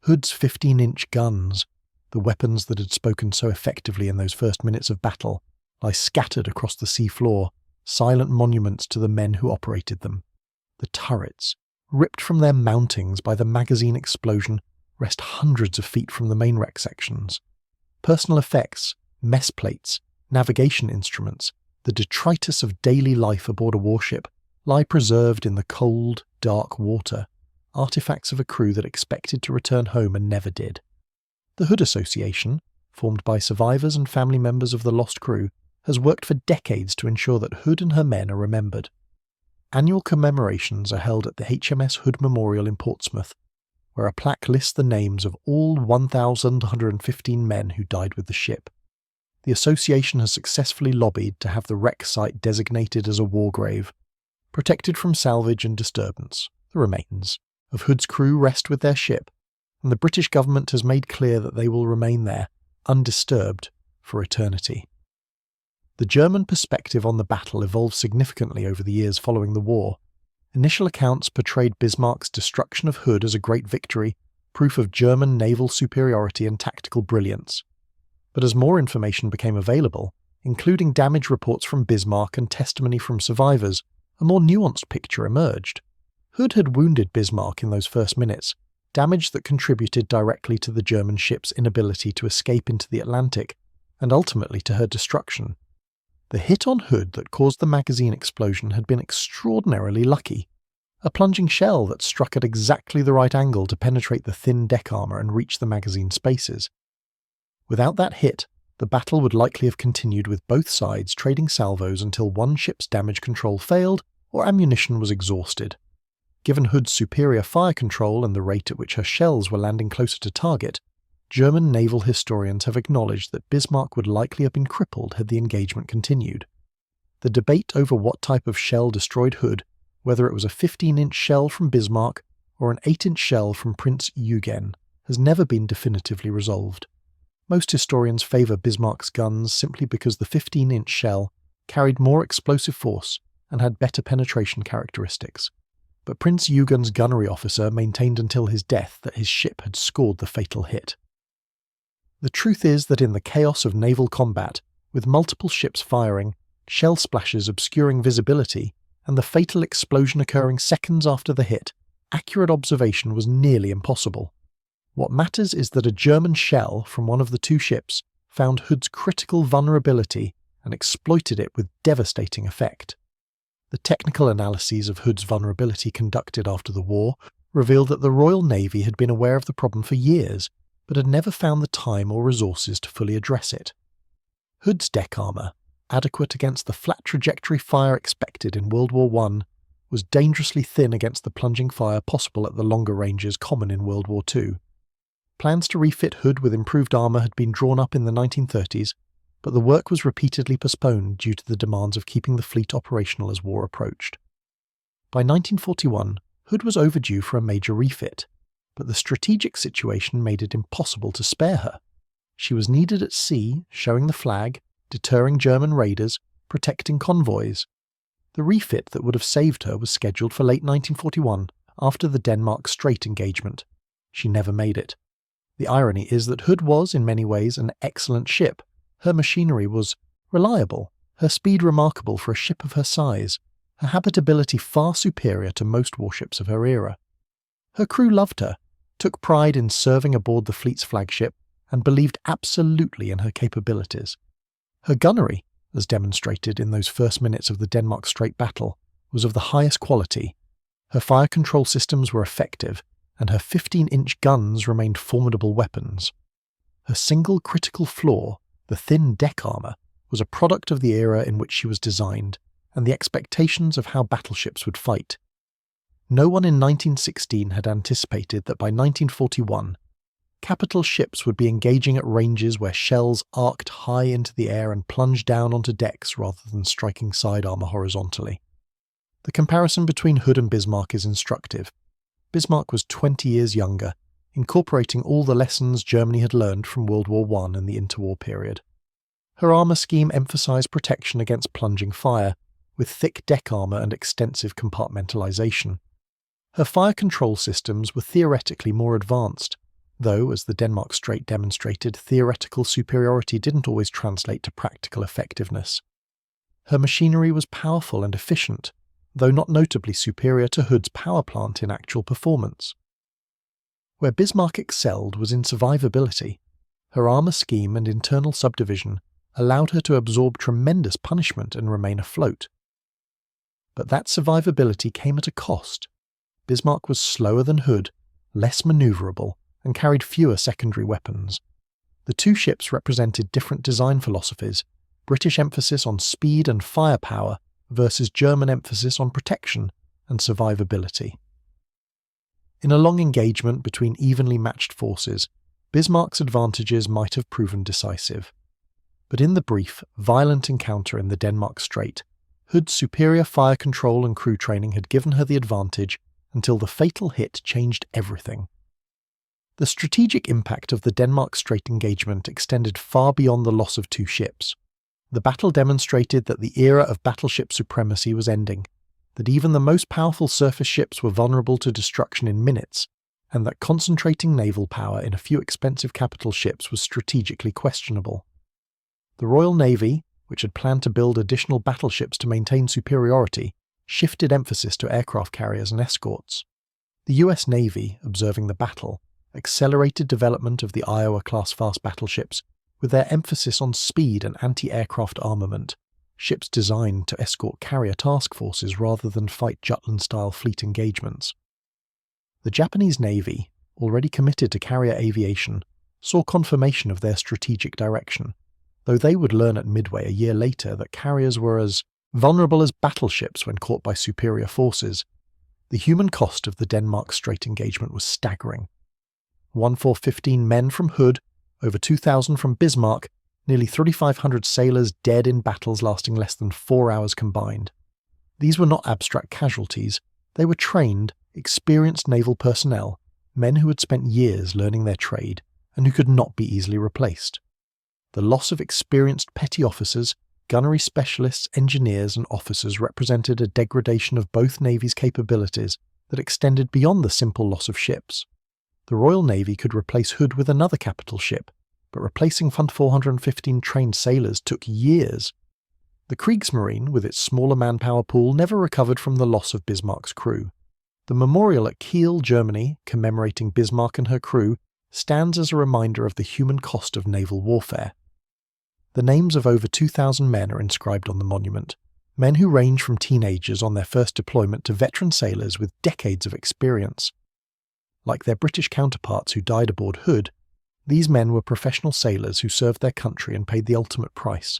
Hood's 15-inch guns, the weapons that had spoken so effectively in those first minutes of battle, lie scattered across the sea floor, silent monuments to the men who operated them. The turrets, ripped from their mountings by the magazine explosion, rest hundreds of feet from the main wreck sections. Personal effects, mess plates, navigation instruments, the detritus of daily life aboard a warship, lie preserved in the cold, dark water, artifacts of a crew that expected to return home and never did. The Hood Association, formed by survivors and family members of the lost crew, has worked for decades to ensure that Hood and her men are remembered. Annual commemorations are held at the HMS Hood Memorial in Portsmouth, where a plaque lists the names of all 1,115 men who died with the ship. The association has successfully lobbied to have the wreck site designated as a war grave, protected from salvage and disturbance. The remains of Hood's crew rest with their ship, and the British government has made clear that they will remain there, undisturbed, for eternity. The German perspective on the battle evolved significantly over the years following the war. Initial accounts portrayed Bismarck's destruction of Hood as a great victory, proof of German naval superiority and tactical brilliance. But as more information became available, including damage reports from Bismarck and testimony from survivors, a more nuanced picture emerged. Hood had wounded Bismarck in those first minutes, damage that contributed directly to the German ship's inability to escape into the Atlantic, and ultimately to her destruction. The hit on Hood that caused the magazine explosion had been extraordinarily lucky. A plunging shell that struck at exactly the right angle to penetrate the thin deck armour and reach the magazine spaces. Without that hit, the battle would likely have continued with both sides trading salvos until one ship's damage control failed or ammunition was exhausted. Given Hood's superior fire control and the rate at which her shells were landing closer to target, German naval historians have acknowledged that Bismarck would likely have been crippled had the engagement continued. The debate over what type of shell destroyed Hood, whether it was a 15-inch shell from Bismarck or an 8-inch shell from Prince Eugen, has never been definitively resolved. Most historians favour Bismarck's guns simply because the 15-inch shell carried more explosive force and had better penetration characteristics. But Prince Eugen's gunnery officer maintained until his death that his ship had scored the fatal hit. The truth is that in the chaos of naval combat, with multiple ships firing, shell splashes obscuring visibility, and the fatal explosion occurring seconds after the hit, accurate observation was nearly impossible. What matters is that a German shell from one of the two ships found Hood's critical vulnerability and exploited it with devastating effect. The technical analyses of Hood's vulnerability conducted after the war revealed that the Royal Navy had been aware of the problem for years, but had never found the time or resources to fully address it. Hood's deck armour, adequate against the flat trajectory fire expected in World War I, was dangerously thin against the plunging fire possible at the longer ranges common in World War II. Plans to refit Hood with improved armour had been drawn up in the 1930s, but the work was repeatedly postponed due to the demands of keeping the fleet operational as war approached. By 1941, Hood was overdue for a major refit, but the strategic situation made it impossible to spare her. She was needed at sea, showing the flag, deterring German raiders, protecting convoys. The refit that would have saved her was scheduled for late 1941, after the Denmark Strait engagement. She never made it. The irony is that Hood was, in many ways, an excellent ship. Her machinery was reliable, her speed remarkable for a ship of her size, her habitability far superior to most warships of her era. Her crew loved her, took pride in serving aboard the fleet's flagship, and believed absolutely in her capabilities. Her gunnery, as demonstrated in those first minutes of the Denmark Strait battle, was of the highest quality. Her fire control systems were effective, and her 15-inch guns remained formidable weapons. Her single critical flaw, the thin deck armour, was a product of the era in which she was designed, and the expectations of how battleships would fight. No one in 1916 had anticipated that by 1941, capital ships would be engaging at ranges where shells arced high into the air and plunged down onto decks rather than striking side armour horizontally. The comparison between Hood and Bismarck is instructive. Bismarck was 20 years younger, incorporating all the lessons Germany had learned from World War I and the interwar period. Her armour scheme emphasised protection against plunging fire, with thick deck armour and extensive compartmentalisation. Her fire control systems were theoretically more advanced, though, as the Denmark Strait demonstrated, theoretical superiority didn't always translate to practical effectiveness. Her machinery was powerful and efficient, though not notably superior to Hood's power plant in actual performance. Where Bismarck excelled was in survivability. Her armour scheme and internal subdivision allowed her to absorb tremendous punishment and remain afloat. But that survivability came at a cost. Bismarck was slower than Hood, less manoeuvrable, and carried fewer secondary weapons. The two ships represented different design philosophies, British emphasis on speed and firepower versus German emphasis on protection and survivability. In a long engagement between evenly matched forces, Bismarck's advantages might have proven decisive. But in the brief, violent encounter in the Denmark Strait, Hood's superior fire control and crew training had given her the advantage until the fatal hit changed everything. The strategic impact of the Denmark Strait engagement extended far beyond the loss of two ships. The battle demonstrated that the era of battleship supremacy was ending, that even the most powerful surface ships were vulnerable to destruction in minutes, and that concentrating naval power in a few expensive capital ships was strategically questionable. The Royal Navy, which had planned to build additional battleships to maintain superiority, shifted emphasis to aircraft carriers and escorts. The US Navy, observing the battle, accelerated development of the Iowa-class fast battleships with their emphasis on speed and anti-aircraft armament, ships designed to escort carrier task forces rather than fight Jutland-style fleet engagements. The Japanese Navy, already committed to carrier aviation, saw confirmation of their strategic direction, though they would learn at Midway a year later that carriers were as vulnerable as battleships when caught by superior forces. The human cost of the Denmark Strait engagement was staggering. 1,415 men from Hood, over 2,000 from Bismarck, nearly 3,500 sailors dead in battles lasting less than 4 hours combined. These were not abstract casualties, they were trained, experienced naval personnel, men who had spent years learning their trade and who could not be easily replaced. The loss of experienced petty officers, gunnery specialists, engineers and officers represented a degradation of both navies' capabilities that extended beyond the simple loss of ships. The Royal Navy could replace Hood with another capital ship, but replacing 415 trained sailors took years. The Kriegsmarine, with its smaller manpower pool, never recovered from the loss of Bismarck's crew. The memorial at Kiel, Germany, commemorating Bismarck and her crew, stands as a reminder of the human cost of naval warfare. The names of over 2,000 men are inscribed on the monument, men who range from teenagers on their first deployment to veteran sailors with decades of experience. Like their British counterparts who died aboard Hood, these men were professional sailors who served their country and paid the ultimate price.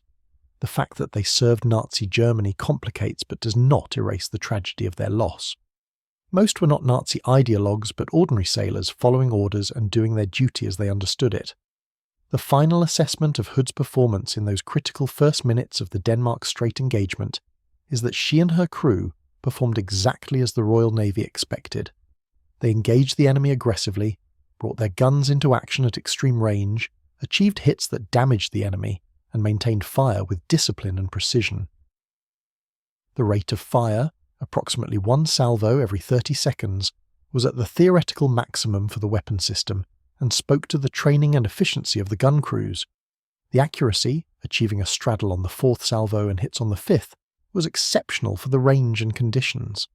The fact that they served Nazi Germany complicates but does not erase the tragedy of their loss. Most were not Nazi ideologues but ordinary sailors following orders and doing their duty as they understood it. The final assessment of Hood's performance in those critical first minutes of the Denmark Strait engagement is that she and her crew performed exactly as the Royal Navy expected. They engaged the enemy aggressively, brought their guns into action at extreme range, achieved hits that damaged the enemy, and maintained fire with discipline and precision. The rate of fire, approximately 1 salvo every 30 seconds, was at the theoretical maximum for the weapon system and spoke to the training and efficiency of the gun crews. The accuracy, achieving a straddle on the 4th salvo and hits on the 5th, was exceptional for the range and conditions.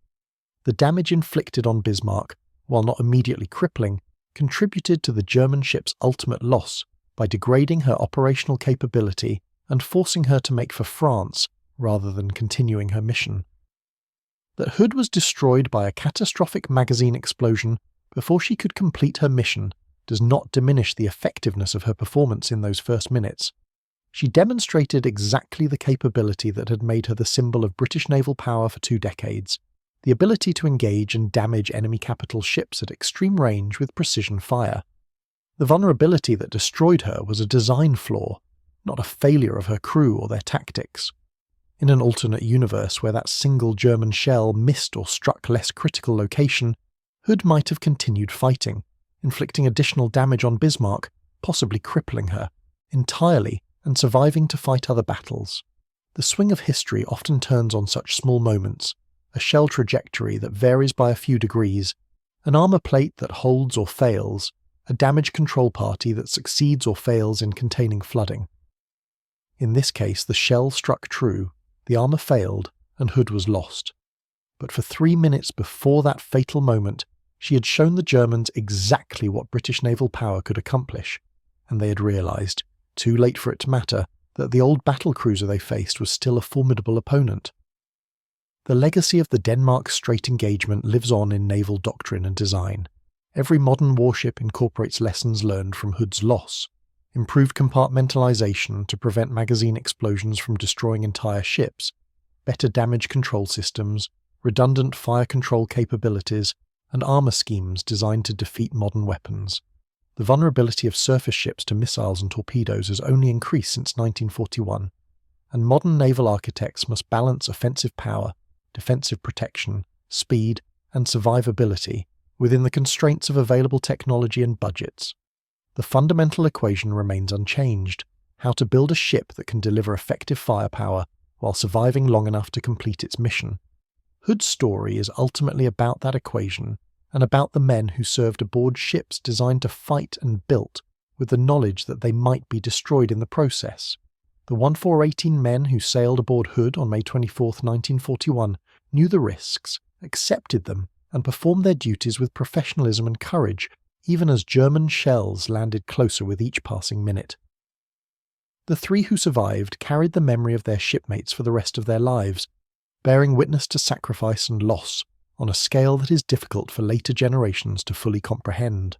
The damage inflicted on Bismarck, while not immediately crippling, contributed to the German ship's ultimate loss by degrading her operational capability and forcing her to make for France rather than continuing her mission. That Hood was destroyed by a catastrophic magazine explosion before she could complete her mission does not diminish the effectiveness of her performance in those first minutes. She demonstrated exactly the capability that had made her the symbol of British naval power for 2 decades, the ability to engage and damage enemy capital ships at extreme range with precision fire. The vulnerability that destroyed her was a design flaw, not a failure of her crew or their tactics. In an alternate universe where that single German shell missed or struck less critical location, Hood might have continued fighting, inflicting additional damage on Bismarck, possibly crippling her entirely and surviving to fight other battles. The swing of history often turns on such small moments, a shell trajectory that varies by a few degrees, an armour plate that holds or fails, a damage control party that succeeds or fails in containing flooding. In this case, the shell struck true, the armour failed, and Hood was lost. But for 3 minutes before that fatal moment, she had shown the Germans exactly what British naval power could accomplish, and they had realised, too late for it to matter, that the old battlecruiser they faced was still a formidable opponent. The legacy of the Denmark Strait engagement lives on in naval doctrine and design. Every modern warship incorporates lessons learned from Hood's loss: improved compartmentalization to prevent magazine explosions from destroying entire ships, better damage control systems, redundant fire control capabilities, and armour schemes designed to defeat modern weapons. The vulnerability of surface ships to missiles and torpedoes has only increased since 1941, and modern naval architects must balance offensive power, defensive protection, speed, and survivability within the constraints of available technology and budgets. The fundamental equation remains unchanged: how to build a ship that can deliver effective firepower while surviving long enough to complete its mission. Hood's story is ultimately about that equation and about the men who served aboard ships designed to fight and built with the knowledge that they might be destroyed in the process. The 1418 men who sailed aboard Hood on May 24, 1941, knew the risks, accepted them, and performed their duties with professionalism and courage, even as German shells landed closer with each passing minute. The 3 who survived carried the memory of their shipmates for the rest of their lives, bearing witness to sacrifice and loss on a scale that is difficult for later generations to fully comprehend.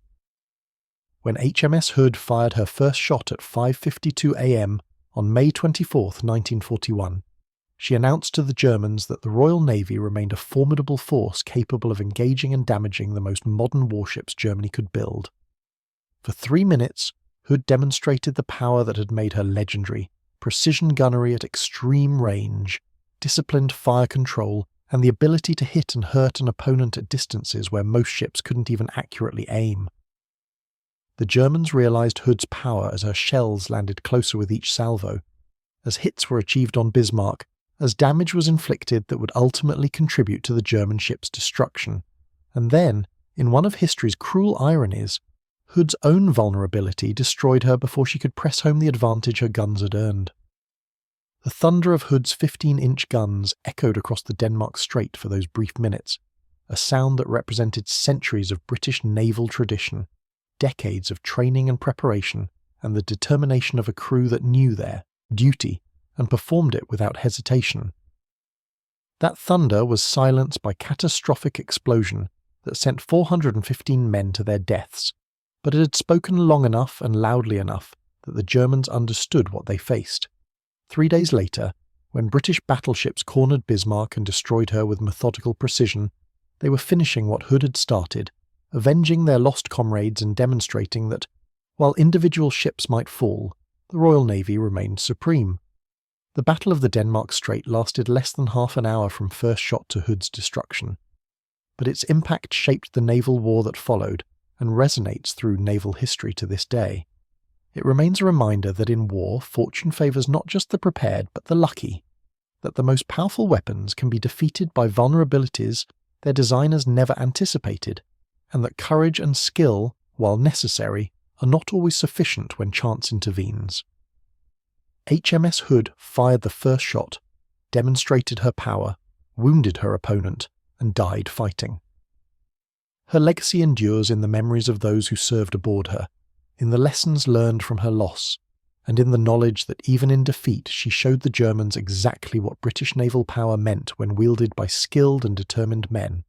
When HMS Hood fired her first shot at 5:52 a.m. on May 24, 1941, she announced to the Germans that the Royal Navy remained a formidable force capable of engaging and damaging the most modern warships Germany could build. For 3 minutes, Hood demonstrated the power that had made her legendary: precision gunnery at extreme range, disciplined fire control, and the ability to hit and hurt an opponent at distances where most ships couldn't even accurately aim. The Germans realised Hood's power as her shells landed closer with each salvo, as hits were achieved on Bismarck, as damage was inflicted that would ultimately contribute to the German ship's destruction. And then, in one of history's cruel ironies, Hood's own vulnerability destroyed her before she could press home the advantage her guns had earned. The thunder of Hood's 15-inch guns echoed across the Denmark Strait for those brief minutes, a sound that represented centuries of British naval tradition, decades of training and preparation, and the determination of a crew that knew their duty and performed it without hesitation. That thunder was silenced by catastrophic explosion that sent 415 men to their deaths, but it had spoken long enough and loudly enough that the Germans understood what they faced. 3 days later, when British battleships cornered Bismarck and destroyed her with methodical precision, They were finishing what Hood had started, avenging their lost comrades and demonstrating that, while individual ships might fall, the Royal Navy remained supreme. The Battle of the Denmark Strait lasted less than half an hour from first shot to Hood's destruction, but its impact shaped the naval war that followed and resonates through naval history to this day. It remains a reminder that in war, fortune favours not just the prepared but the lucky, that the most powerful weapons can be defeated by vulnerabilities their designers never anticipated, and that courage and skill, while necessary, are not always sufficient when chance intervenes. HMS Hood fired the first shot, demonstrated her power, wounded her opponent, and died fighting. Her legacy endures in the memories of those who served aboard her, in the lessons learned from her loss, and in the knowledge that even in defeat she showed the Germans exactly what British naval power meant when wielded by skilled and determined men.